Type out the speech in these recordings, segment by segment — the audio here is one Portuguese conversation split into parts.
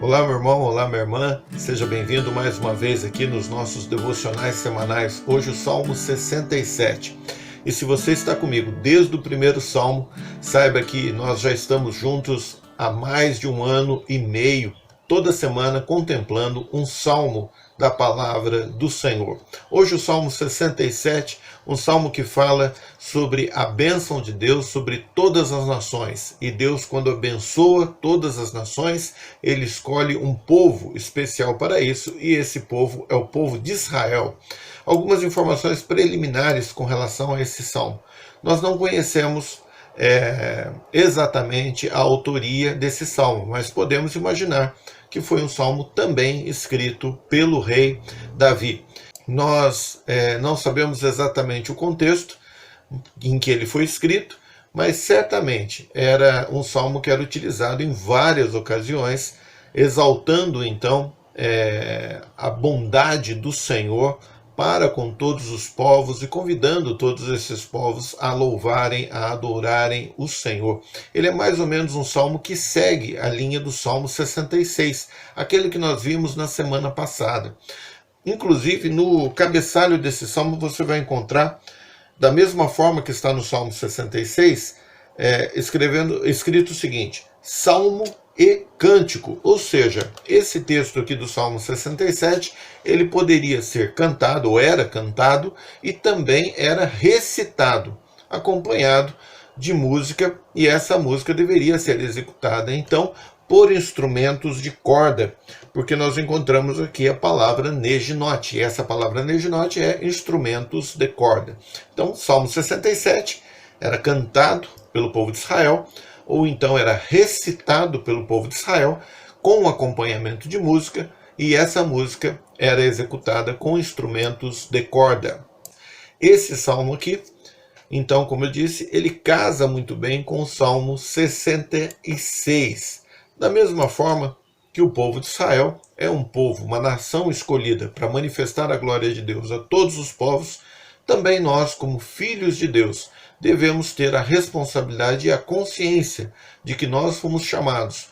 Olá, meu irmão, olá, minha irmã, seja bem-vindo mais uma vez aqui nos nossos devocionais semanais. Hoje o Salmo 67. E se você está comigo desde o primeiro Salmo, saiba que nós já estamos juntos há mais de 1 ano e meio, toda semana contemplando um Salmo da palavra do Senhor. Hoje o Salmo 67, um salmo que fala sobre a bênção de Deus sobre todas as nações. E Deus, quando abençoa todas as nações, ele escolhe um povo especial para isso, e esse povo é o povo de Israel. Algumas informações preliminares com relação a esse salmo. Nós não conhecemos exatamente a autoria desse salmo, mas podemos imaginar que foi um salmo também escrito pelo rei Davi. Nós não sabemos exatamente o contexto em que ele foi escrito, mas certamente era um salmo que era utilizado em várias ocasiões, exaltando então a bondade do Senhor para com todos os povos e convidando todos esses povos a louvarem, a adorarem o Senhor. Ele é mais ou menos um salmo que segue a linha do Salmo 66, aquele que nós vimos na semana passada. Inclusive, no cabeçalho desse salmo você vai encontrar, da mesma forma que está no Salmo 66, escrito o seguinte: Salmo e cântico. Ou seja, esse texto aqui do Salmo 67, ele poderia ser cantado, ou era cantado, e também era recitado, acompanhado de música, e essa música deveria ser executada, então, por instrumentos de corda, porque nós encontramos aqui a palavra neginote, e essa palavra neginote é instrumentos de corda. Então, Salmo 67 era cantado pelo povo de Israel, ou então era recitado pelo povo de Israel, com acompanhamento de música, e essa música era executada com instrumentos de corda. Esse salmo aqui, então, como eu disse, ele casa muito bem com o Salmo 66. Da mesma forma que o povo de Israel é um povo, uma nação escolhida para manifestar a glória de Deus a todos os povos, também nós, como filhos de Deus, devemos ter a responsabilidade e a consciência de que nós fomos chamados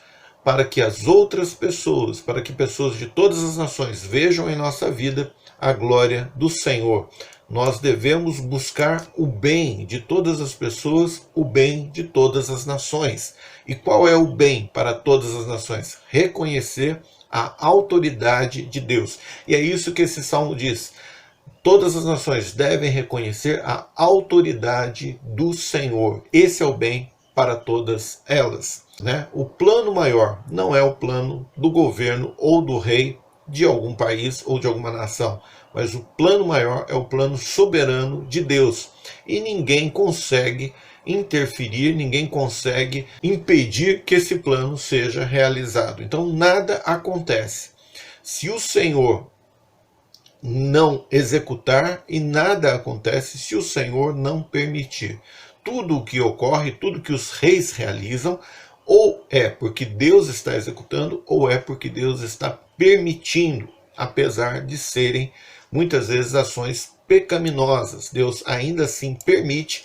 para que as outras pessoas, para que pessoas de todas as nações vejam em nossa vida a glória do Senhor. Nós devemos buscar o bem de todas as pessoas, o bem de todas as nações. E qual é o bem para todas as nações? Reconhecer a autoridade de Deus. E é isso que esse salmo diz. Todas as nações devem reconhecer a autoridade do Senhor. Esse é o bem para todas elas, né? O plano maior não é o plano do governo ou do rei de algum país ou de alguma nação, mas o plano maior é o plano soberano de Deus. E ninguém consegue interferir, ninguém consegue impedir que esse plano seja realizado. Então nada acontece se o Senhor não executar, e nada acontece se o Senhor não permitir. Tudo o que ocorre, tudo que os reis realizam, ou é porque Deus está executando, ou é porque Deus está permitindo, apesar de serem muitas vezes ações pecaminosas. Deus ainda assim permite,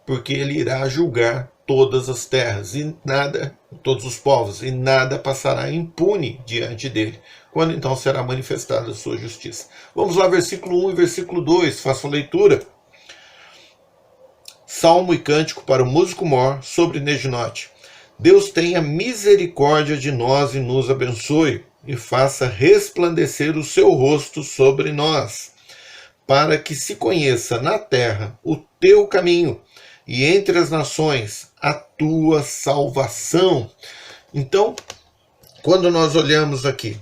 porque ele irá julgar todas as terras e nada, todos os povos, e nada passará impune diante dele, quando então será manifestada a sua justiça. Vamos lá, versículo 1 e versículo 2, faço a leitura. Salmo e cântico para o músico-mor sobre neginote. Deus tenha misericórdia de nós e nos abençoe, e faça resplandecer o seu rosto sobre nós, para que se conheça na terra o teu caminho, e entre as nações a tua salvação. Então, quando nós olhamos aqui,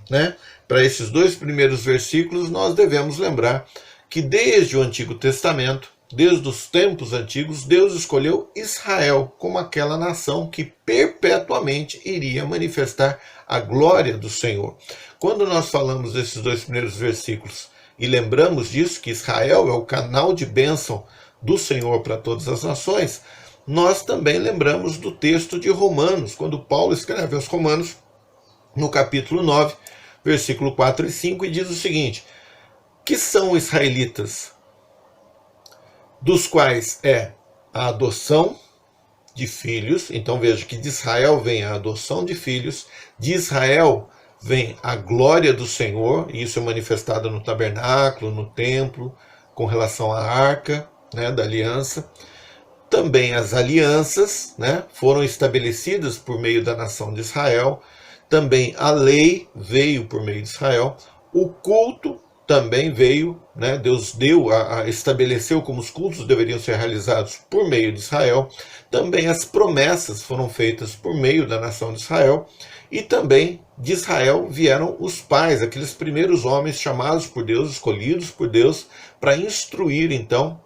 para esses dois primeiros versículos, nós devemos lembrar que desde o Antigo Testamento, desde os tempos antigos, Deus escolheu Israel como aquela nação que perpetuamente iria manifestar a glória do Senhor. Quando nós falamos desses dois primeiros versículos e lembramos disso, que Israel é o canal de bênção do Senhor para todas as nações, nós também lembramos do texto de Romanos, quando Paulo escreve aos Romanos, no capítulo 9, versículo 4 e 5, e diz o seguinte: que são israelitas, dos quais é a adoção de filhos. Então veja que de Israel vem a adoção de filhos, de Israel vem a glória do Senhor, e isso é manifestado no tabernáculo, no templo, com relação à arca, né, da aliança. Também as alianças, né, foram estabelecidas por meio da nação de Israel. Também a lei veio por meio de Israel. O culto também veio, né, Deus estabeleceu como os cultos deveriam ser realizados por meio de Israel. Também as promessas foram feitas por meio da nação de Israel. E também de Israel vieram os pais, aqueles primeiros homens chamados por Deus, escolhidos por Deus, para instruir então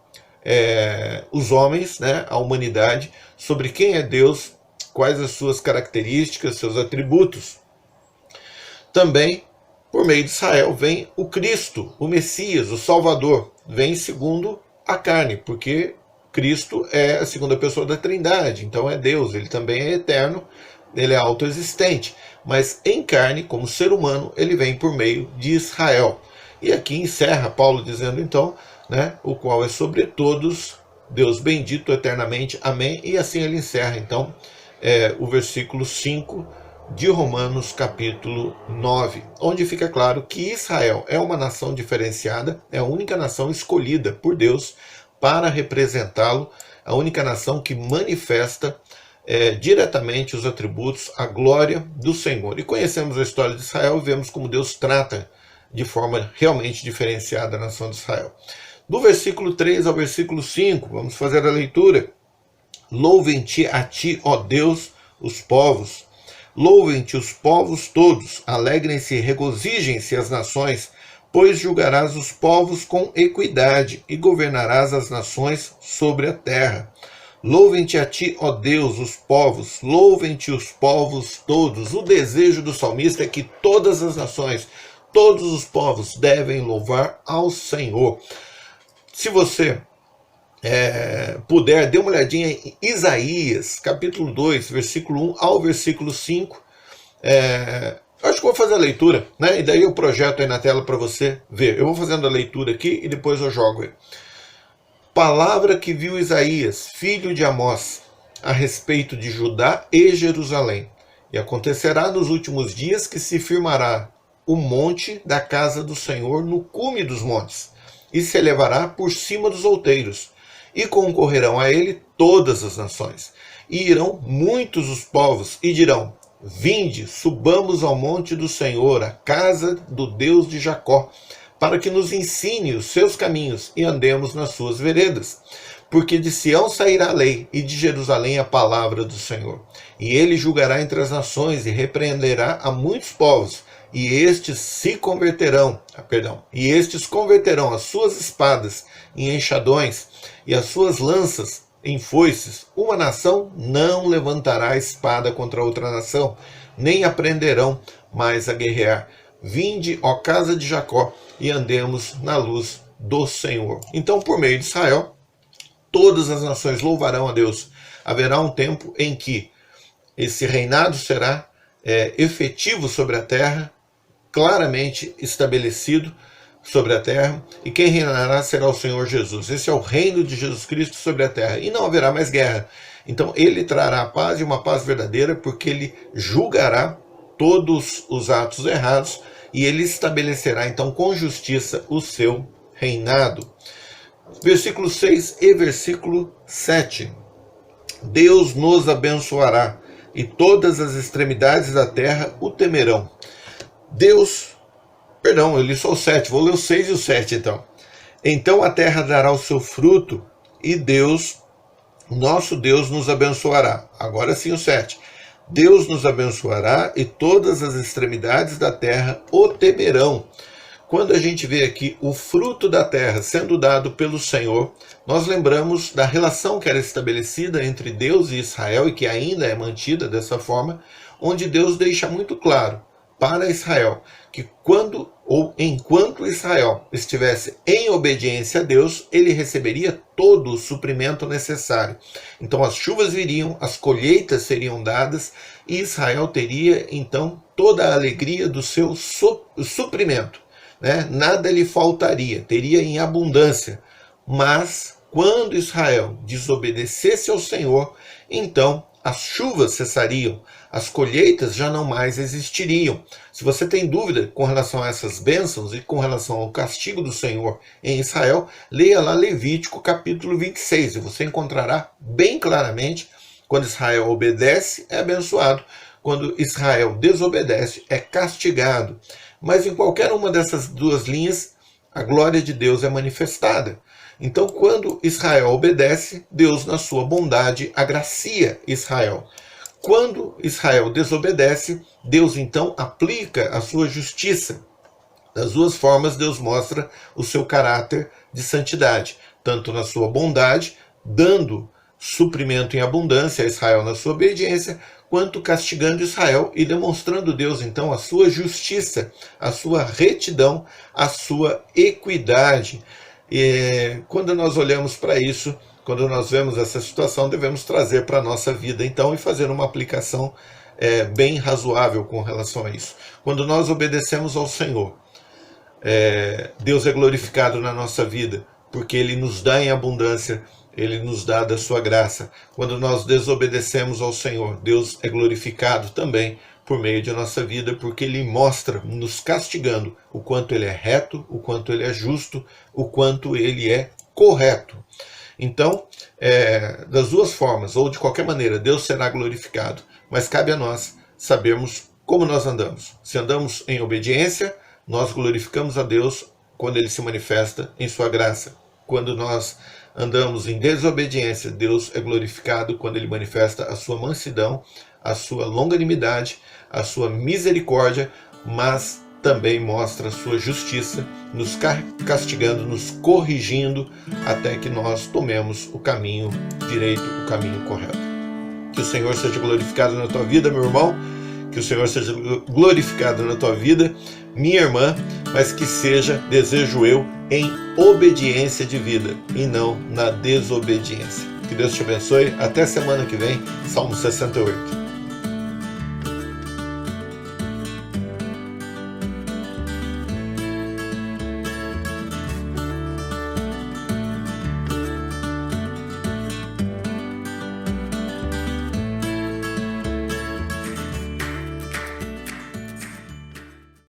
os homens, né, a humanidade, sobre quem é Deus, quais as suas características, seus atributos. Também, por meio de Israel, vem o Cristo, o Messias, o Salvador. Vem segundo a carne, porque Cristo é a segunda pessoa da Trindade, então é Deus, ele também é eterno, ele é autoexistente, mas em carne, como ser humano, ele vem por meio de Israel. E aqui encerra Paulo dizendo então, né, o qual é sobre todos, Deus bendito eternamente, amém. E assim ele encerra então o versículo 5 de Romanos capítulo 9, onde fica claro que Israel é uma nação diferenciada, é a única nação escolhida por Deus para representá-lo, a única nação que manifesta diretamente os atributos, a glória do Senhor. E conhecemos a história de Israel e vemos como Deus trata de forma realmente diferenciada a nação de Israel. Do versículo 3 ao versículo 5, vamos fazer a leitura. Louvem-te a ti, ó Deus, os povos. Louvem-te os povos todos. Alegrem-se e regozijem-se as nações, pois julgarás os povos com equidade e governarás as nações sobre a terra. Louvem-te a ti, ó Deus, os povos. Louvem-te os povos todos. O desejo do salmista é que todas as nações, todos os povos devem louvar ao Senhor. Se você puder, dê uma olhadinha em Isaías, capítulo 2, versículo 1 ao versículo 5. Acho que vou fazer a leitura, né? E daí eu projeto aí na tela para você ver. Eu vou fazendo a leitura aqui e depois eu jogo aí. Palavra que viu Isaías, filho de Amós, a respeito de Judá e Jerusalém. E acontecerá nos últimos dias que se firmará o monte da casa do Senhor no cume dos montes, e se elevará por cima dos outeiros, e concorrerão a ele todas as nações. E irão muitos os povos, e dirão: vinde, subamos ao monte do Senhor, a casa do Deus de Jacó, para que nos ensine os seus caminhos, e andemos nas suas veredas. Porque de Sião sairá a lei, e de Jerusalém a palavra do Senhor. E ele julgará entre as nações, e repreenderá a muitos povos, e estes converterão as suas espadas em enxadões e as suas lanças em foices. Uma nação não levantará a espada contra outra nação, nem aprenderão mais a guerrear. Vinde, ó casa de Jacó, e andemos na luz do Senhor. Então, por meio de Israel, todas as nações louvarão a Deus. Haverá um tempo em que esse reinado será efetivo sobre a terra, claramente estabelecido sobre a terra, e quem reinará será o Senhor Jesus. Esse é o reino de Jesus Cristo sobre a terra, e não haverá mais guerra. Então ele trará a paz, e uma paz verdadeira, porque ele julgará todos os atos errados, e ele estabelecerá então com justiça o seu reinado. Versículo 6 e versículo 7. Deus nos abençoará, e todas as extremidades da terra o temerão. Eu li só o 7, vou ler o 6 e o 7 então. Então a terra dará o seu fruto, e Deus, nosso Deus, nos abençoará. Agora sim o 7. Deus nos abençoará, e todas as extremidades da terra o temerão. Quando a gente vê aqui o fruto da terra sendo dado pelo Senhor, nós lembramos da relação que era estabelecida entre Deus e Israel, e que ainda é mantida dessa forma, onde Deus deixa muito claro para Israel que enquanto Israel estivesse em obediência a Deus, ele receberia todo o suprimento necessário. Então as chuvas viriam, as colheitas seriam dadas, e Israel teria então toda a alegria do seu suprimento, né? Nada lhe faltaria, teria em abundância. Mas quando Israel desobedecesse ao Senhor, então as chuvas cessariam, as colheitas já não mais existiriam. Se você tem dúvida com relação a essas bênçãos e com relação ao castigo do Senhor em Israel, leia lá Levítico capítulo 26 e você encontrará bem claramente: quando Israel obedece, é abençoado; quando Israel desobedece, é castigado. Mas em qualquer uma dessas duas linhas, a glória de Deus é manifestada. Então, quando Israel obedece, Deus, na sua bondade, agracia Israel. Quando Israel desobedece, Deus então aplica a sua justiça. Das duas formas, Deus mostra o seu caráter de santidade, tanto na sua bondade, dando suprimento em abundância a Israel na sua obediência, quanto castigando Israel e demonstrando Deus então a sua justiça, a sua retidão, a sua equidade. E quando nós olhamos para isso, quando nós vemos essa situação, devemos trazer para a nossa vida então e fazer uma aplicação bem razoável com relação a isso. Quando nós obedecemos ao Senhor, Deus é glorificado na nossa vida, porque Ele nos dá em abundância, Ele nos dá da sua graça. Quando nós desobedecemos ao Senhor, Deus é glorificado também por meio de nossa vida, porque Ele mostra, nos castigando, o quanto Ele é reto, o quanto Ele é justo, o quanto Ele é correto. Então, das duas formas, ou de qualquer maneira, Deus será glorificado, mas cabe a nós sabermos como nós andamos. Se andamos em obediência, nós glorificamos a Deus quando Ele se manifesta em sua graça. Quando nós andamos em desobediência, Deus é glorificado quando Ele manifesta a sua mansidão, a sua longanimidade, a sua misericórdia, mas também mostra a sua justiça, nos castigando, nos corrigindo, até que nós tomemos o caminho direito, o caminho correto. Que o Senhor seja glorificado na tua vida, meu irmão, que o Senhor seja glorificado na tua vida, minha irmã, mas que seja, desejo eu, em obediência de vida e não na desobediência. Que Deus te abençoe. Até semana que vem, Salmo 68.